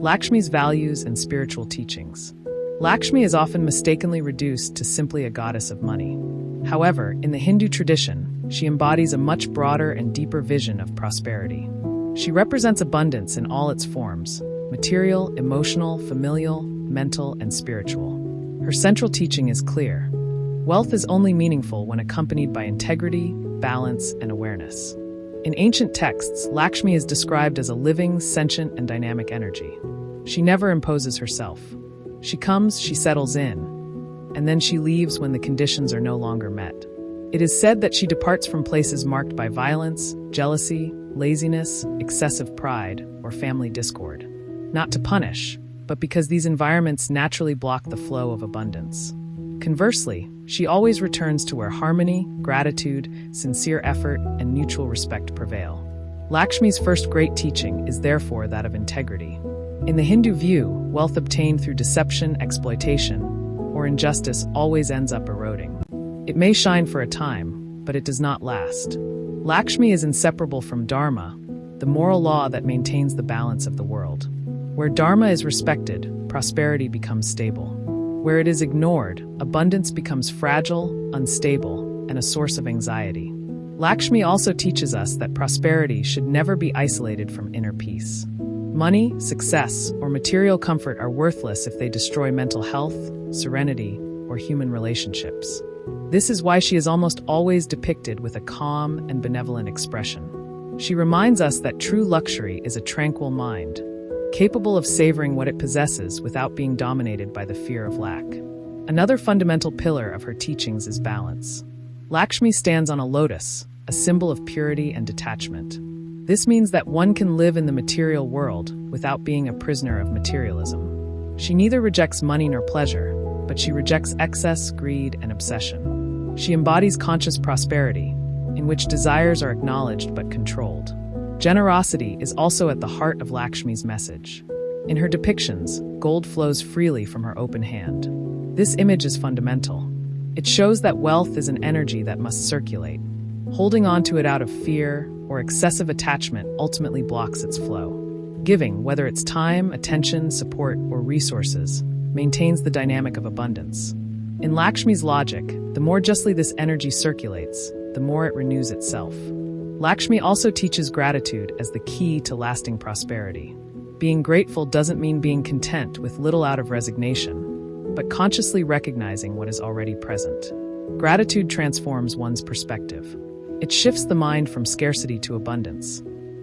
Lakshmi's values and spiritual teachings. Lakshmi is often mistakenly reduced to simply a goddess of money. However, in the Hindu tradition, she embodies a much broader and deeper vision of prosperity. She represents abundance in all its forms: material, emotional, familial, mental, and spiritual. Her central teaching is clear. Wealth is only meaningful when accompanied by integrity, balance, and awareness. In ancient texts, Lakshmi is described as a living, sentient, and dynamic energy. She never imposes herself. She comes, she settles in, and then she leaves when the conditions are no longer met. It is said that she departs from places marked by violence, jealousy, laziness, excessive pride, or family discord. Not to punish, but because these environments naturally block the flow of abundance. Conversely, she always returns to where harmony, gratitude, sincere effort, and mutual respect prevail. Lakshmi's first great teaching is therefore that of integrity. In the Hindu view, wealth obtained through deception, exploitation, or injustice always ends up eroding. It may shine for a time, but it does not last. Lakshmi is inseparable from Dharma, the moral law that maintains the balance of the world. Where Dharma is respected, prosperity becomes stable. Where it is ignored, abundance becomes fragile, unstable, and a source of anxiety. Lakshmi also teaches us that prosperity should never be isolated from inner peace. Money, success, or material comfort are worthless if they destroy mental health, serenity, or human relationships. This is why she is almost always depicted with a calm and benevolent expression. She reminds us that true luxury is a tranquil mind, capable of savoring what it possesses without being dominated by the fear of lack. Another fundamental pillar of her teachings is balance. Lakshmi stands on a lotus, a symbol of purity and detachment. This means that one can live in the material world without being a prisoner of materialism. She neither rejects money nor pleasure, but she rejects excess, greed, and obsession. She embodies conscious prosperity, in which desires are acknowledged but controlled. Generosity is also at the heart of Lakshmi's message. In her depictions, gold flows freely from her open hand. This image is fundamental. It shows that wealth is an energy that must circulate. Holding on to it out of fear or excessive attachment ultimately blocks its flow. Giving, whether it's time, attention, support, or resources, maintains the dynamic of abundance. In Lakshmi's logic, the more justly this energy circulates, the more it renews itself. Lakshmi also teaches gratitude as the key to lasting prosperity. Being grateful doesn't mean being content with little out of resignation, but consciously recognizing what is already present. Gratitude transforms one's perspective. It shifts the mind from scarcity to abundance.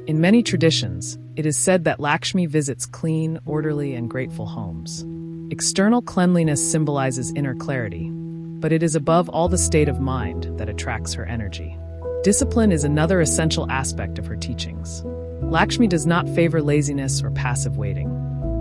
In many traditions, it is said that Lakshmi visits clean, orderly, and grateful homes. External cleanliness symbolizes inner clarity, but it is above all the state of mind that attracts her energy. Discipline is another essential aspect of her teachings. Lakshmi does not favor laziness or passive waiting.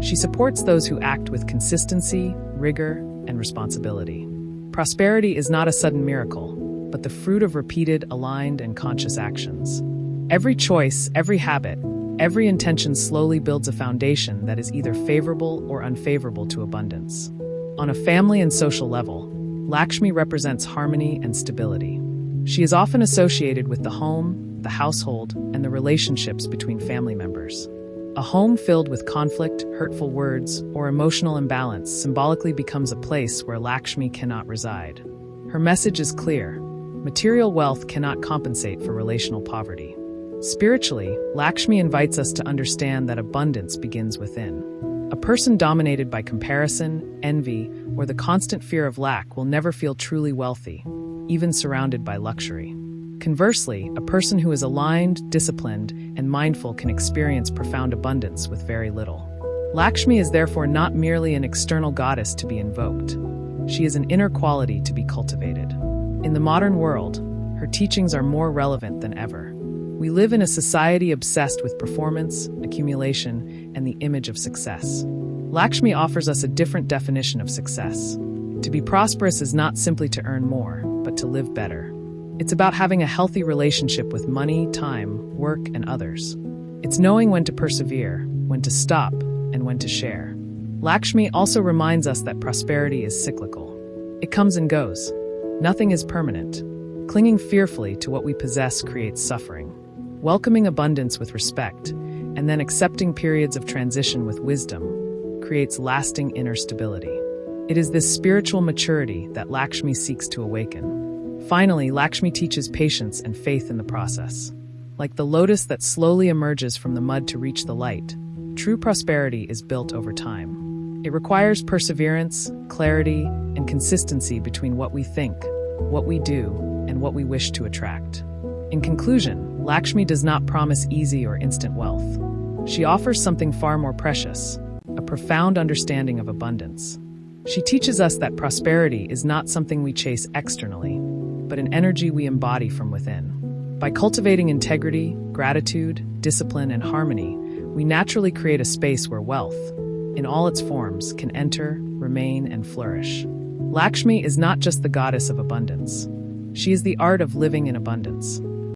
She supports those who act with consistency, rigor, and responsibility. Prosperity is not a sudden miracle, but the fruit of repeated, aligned, and conscious actions. Every choice, every habit, every intention slowly builds a foundation that is either favorable or unfavorable to abundance. On a family and social level, Lakshmi represents harmony and stability. She is often associated with the home, the household, and the relationships between family members. A home filled with conflict, hurtful words, or emotional imbalance symbolically becomes a place where Lakshmi cannot reside. Her message is clear: material wealth cannot compensate for relational poverty. Spiritually, Lakshmi invites us to understand that abundance begins within. A person dominated by comparison, envy, or the constant fear of lack will never feel truly wealthy, even surrounded by luxury. Conversely, a person who is aligned, disciplined, and mindful can experience profound abundance with very little. Lakshmi is therefore not merely an external goddess to be invoked. She is an inner quality to be cultivated. In the modern world, her teachings are more relevant than ever. We live in a society obsessed with performance, accumulation, and the image of success. Lakshmi offers us a different definition of success. To be prosperous is not simply to earn more, but to live better. It's about having a healthy relationship with money, time, work, and others. It's knowing when to persevere, when to stop, and when to share. Lakshmi also reminds us that prosperity is cyclical. It comes and goes. Nothing is permanent. Clinging fearfully to what we possess creates suffering. Welcoming abundance with respect and then accepting periods of transition with wisdom creates lasting inner stability. It is this spiritual maturity that Lakshmi seeks to awaken. Finally, Lakshmi teaches patience and faith in the process. Like the lotus that slowly emerges from the mud to reach the light, true prosperity is built over time. It requires perseverance, clarity, and consistency between what we think, what we do, and what we wish to attract. In conclusion, Lakshmi does not promise easy or instant wealth. She offers something far more precious, a profound understanding of abundance. She teaches us that prosperity is not something we chase externally, but an energy we embody from within. By cultivating integrity, gratitude, discipline, and harmony, we naturally create a space where wealth, in all its forms, can enter, remain, and flourish. Lakshmi is not just the goddess of abundance. She is the art of living in abundance.